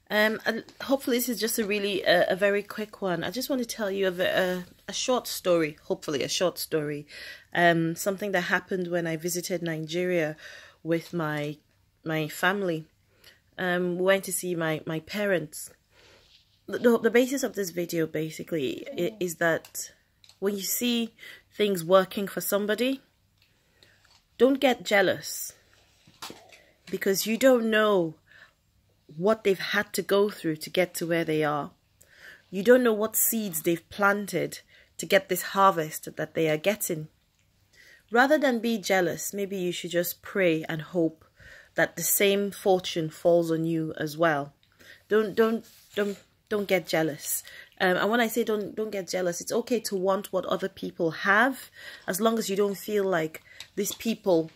And hopefully this is just a really a very quick one. I just want to tell you a short story, hopefully a short story. Something that happened when I visited Nigeria with my family. We went to see my parents. The basis of this video basically is that when you see things working for somebody, don't get jealous, because you don't know what they've had to go through to get to where they are. You don't know what seeds they've planted to get this harvest that they are getting. Rather than be jealous, maybe you should just pray and hope that the same fortune falls on you as well. Don't get jealous. And when I say don't get jealous, it's okay to want what other people have, as long as you don't feel like these people,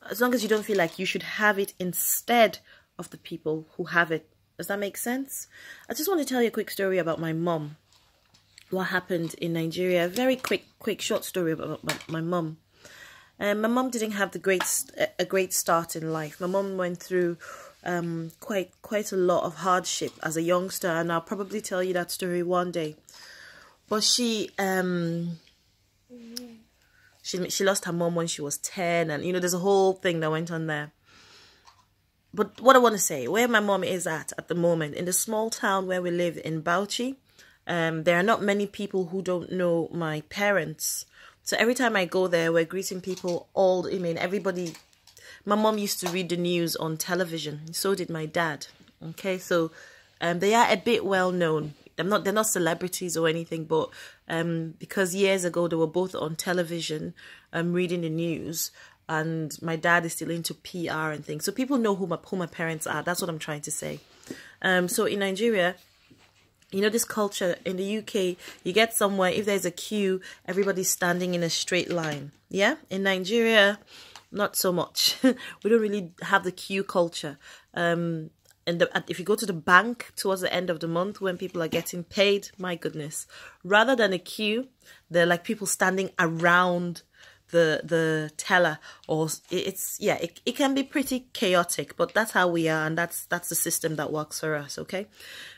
as long as you don't feel like you should have it instead of the people who have it. Does that make sense? I just want to tell you a quick story about my mom. What happened in Nigeria? A very quick short story about my mom. My mom didn't have a great start in life. My mom went through quite a lot of hardship as a youngster, and I'll probably tell you that story one day. But she lost her mom when she was 10, and there's a whole thing that went on there. But what I want to say, where my mom is at the moment, in the small town where we live in Bauchi, there are not many people who don't know my parents. So every time I go there, we're greeting people everybody. My mom used to read the news on television. So did my dad. Okay, so they are a bit well known. They're not celebrities or anything, but because years ago they were both on television, reading the news. And my dad is still into PR and things. So people know who my parents are. That's what I'm trying to say. So in Nigeria, this culture, in the UK, you get somewhere, if there's a queue, everybody's standing in a straight line. Yeah? In Nigeria, not so much. We don't really have the queue culture. And if you go to the bank towards the end of the month when people are getting paid, my goodness, rather than a queue, they're like people standing around the teller, or it can be pretty chaotic, but that's how we are, and that's the system that works for us. Okay,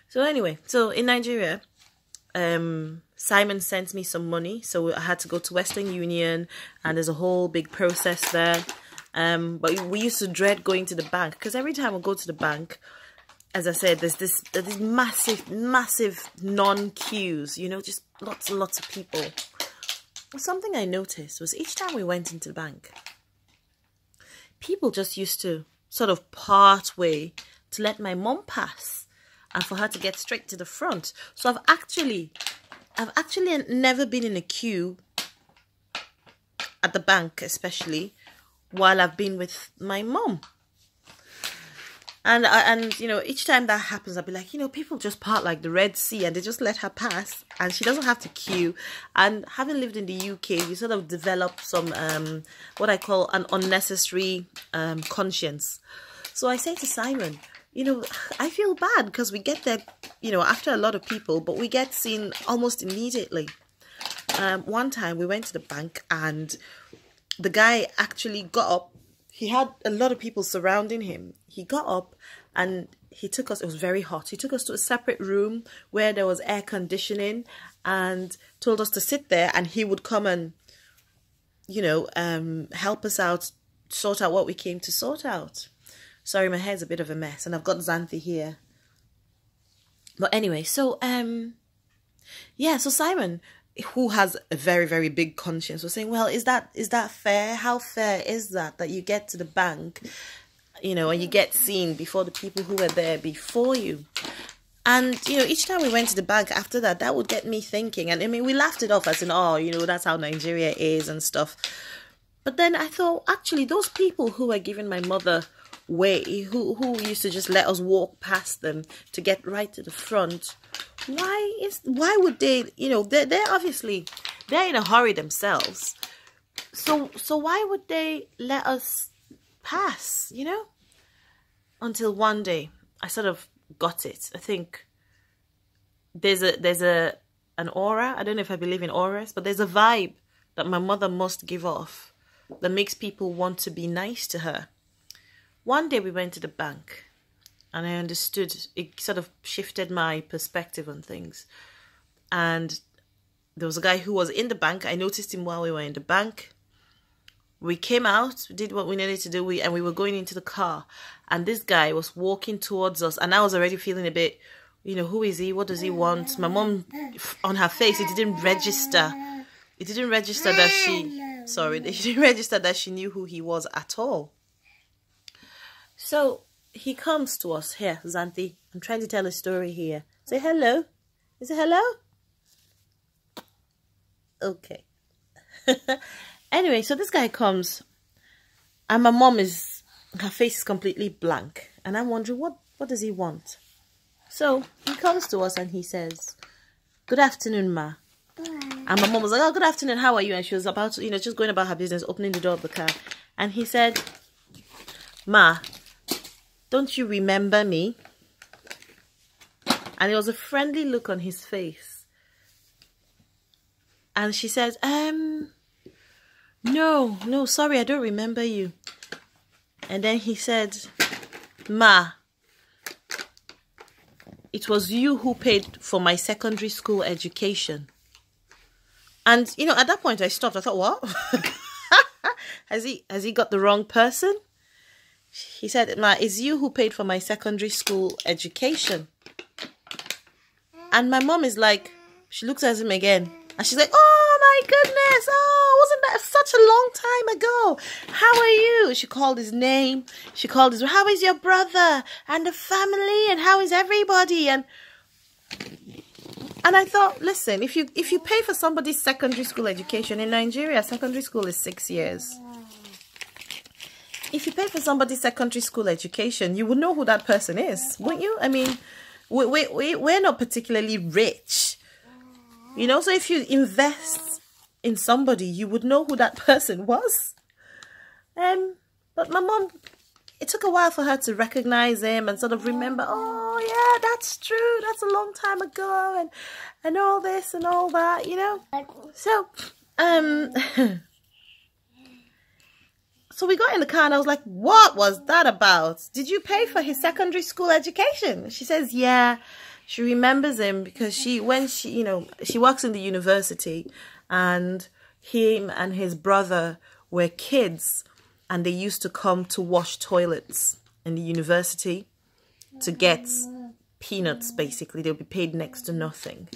so anyway, so in Nigeria, Simon sent me some money, so I had to go to Western Union, and there's a whole big process there. But we used to dread going to the bank, because every time we go to the bank, as I said, there's these massive non-queues, just lots and lots of people. Something I noticed was each time we went into the bank, people just used to sort of part way to let my mom pass and for her to get straight to the front. So I've actually never been in a queue at the bank, especially while I've been with my mom. And each time that happens, I'll be like, people just part like the Red Sea, and they just let her pass, and she doesn't have to queue. And having lived in the UK, you sort of develop some what I call an unnecessary conscience. So I say to Simon, I feel bad because we get there, after a lot of people, but we get seen almost immediately. One time we went to the bank, and the guy actually got up. He had a lot of people surrounding him. He got up and he took us, it was very hot. He took us to a separate room where there was air conditioning and told us to sit there, and he would come and, help us out, sort out what we came to sort out. Sorry, my hair's a bit of a mess, and I've got Xanthi here. But anyway, so, so Simon, who has a very, very big conscience, was saying, well, is that fair? How fair is that you get to the bank, and you get seen before the people who were there before you? And, each time we went to the bank after that, that would get me thinking. And, we laughed it off as in, that's how Nigeria is and stuff. But then I thought, actually, those people who were giving my mother way, who used to just let us walk past them to get right to the front, why would they, they're obviously, they're in a hurry themselves. So why would they let us pass, Until one day I sort of got it. I think there's an aura. I don't know if I believe in auras, but there's a vibe that my mother must give off that makes people want to be nice to her. One day we went to the bank, and I understood. It sort of shifted my perspective on things. And there was a guy who was in the bank. I noticed him while we were in the bank. We came out, we did what we needed to do, and we were going into the car. And this guy was walking towards us, and I was already feeling a bit, who is he? What does he want? My mom, on her face, it didn't register. It didn't register that she knew who he was at all. So he comes to us. Here, Zanti, I'm trying to tell a story here. Say hello. Is it hello? Okay. Anyway, so this guy comes, and my mom her face is completely blank, and I'm wondering what does he want. So he comes to us and he says, "Good afternoon, ma." And my mom was like, "Oh, good afternoon, how are you?" And she was about to, just going about her business, opening the door of the car. And he said, "Ma, don't you remember me?" And there was a friendly look on his face. And she said, No, sorry, I don't remember you." And then he said, "Ma, it was you who paid for my secondary school education." And, at that point I stopped. I thought, what? Has he got the wrong person? He said, "Ma, it's you who paid for my secondary school education." And my mom is like, she looks at him again. And she's like, "Oh my goodness, wasn't that such a long time ago? How are you?" She called his name. How is your brother and the family, and how is everybody? And I thought, listen, if you pay for somebody's secondary school education in Nigeria, secondary school is 6 years. If you pay for somebody's secondary school education, you would know who that person is, wouldn't you? I mean, we're not particularly rich. So if you invest in somebody, you would know who that person was. But my mom, it took a while for her to recognize him and sort of remember, oh yeah, that's true, that's a long time ago, and all this and all that, So, so we got in the car and I was like, "What was that about? Did you pay for his secondary school education?" She says, yeah. She remembers him because she works in the university, and him and his brother were kids, and they used to come to wash toilets in the university to get peanuts, basically. They'll be paid next to nothing.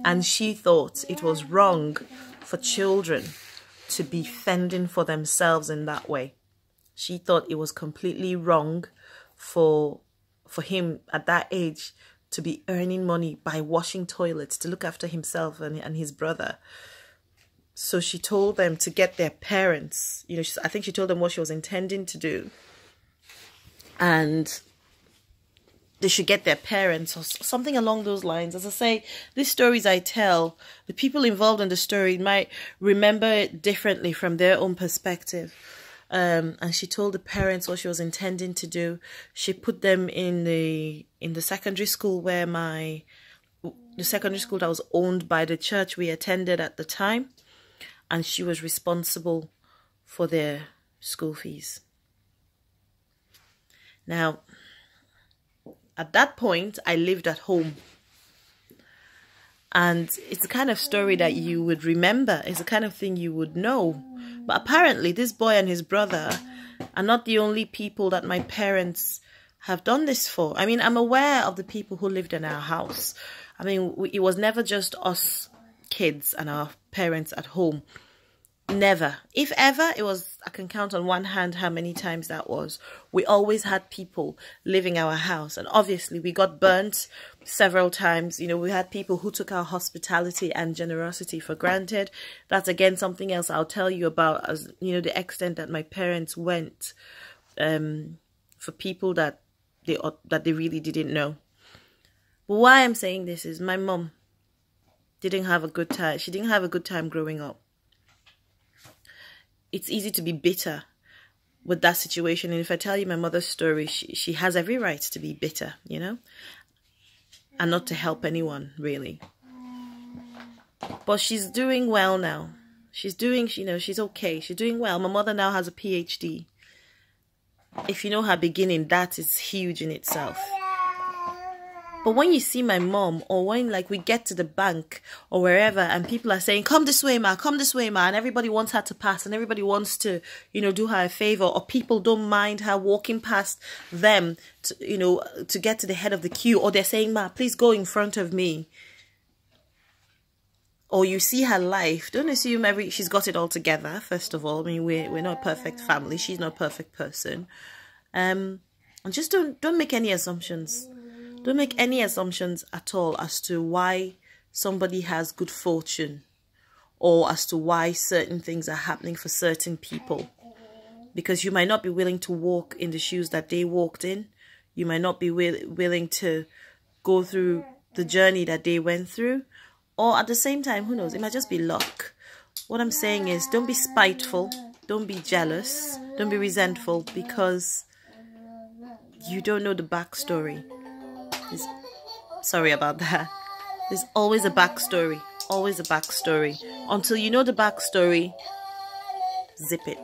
And she thought it was wrong for children to be fending for themselves in that way. She thought it was completely wrong for him at that age to be earning money by washing toilets to look after himself and his brother. So she told them to get their parents, I think she told them what she was intending to do. And they should get their parents or something along those lines. As I say, these stories I tell, the people involved in the story might remember it differently from their own perspective. And she told the parents what she was intending to do. She put them in the secondary school the secondary school that was owned by the church we attended at the time, and she was responsible for their school fees. Now, at that point, I lived at home. And it's the kind of story that you would remember. It's the kind of thing you would know. But apparently, this boy and his brother are not the only people that my parents have done this for. I mean, I'm aware of the people who lived in our house. I mean, it was never just us kids and our parents at home. Never. If ever, it was, I can count on one hand how many times that was. We always had people living our house. And obviously, we got burnt several times. We had people who took our hospitality and generosity for granted. That's, again, something else I'll tell you about, as the extent that my parents went for people that they really didn't know. But why I'm saying this is my mom didn't have a good time. She didn't have a good time growing up. It's easy to be bitter with that situation. And if I tell you my mother's story, she has every right to be bitter, and not to help anyone, really. But she's doing well now. She's doing, she's okay. She's doing well. My mother now has a PhD. if you know her beginning, that is huge in itself. But when you see my mom, or when like we get to the bank or wherever and people are saying, come this way, ma, come this way, ma, and everybody wants her to pass and everybody wants to, you know, do her a favor, or people don't mind her walking past them, to, you know, to get to the head of the queue, or they're saying, ma, please go in front of me. Or you see her life, don't assume she's got it all together, first of all. I mean, we're not a perfect family. She's not a perfect person. And just don't make any assumptions. Don't make any assumptions at all as to why somebody has good fortune, or as to why certain things are happening for certain people. Because you might not be willing to walk in the shoes that they walked in. You might not be willing to go through the journey that they went through. Or at the same time, who knows, it might just be luck. What I'm saying is, don't be spiteful. Don't be jealous. Don't be resentful, because you don't know the backstory. Sorry about that. There's always a backstory. Always a backstory. Until you know the backstory, zip it.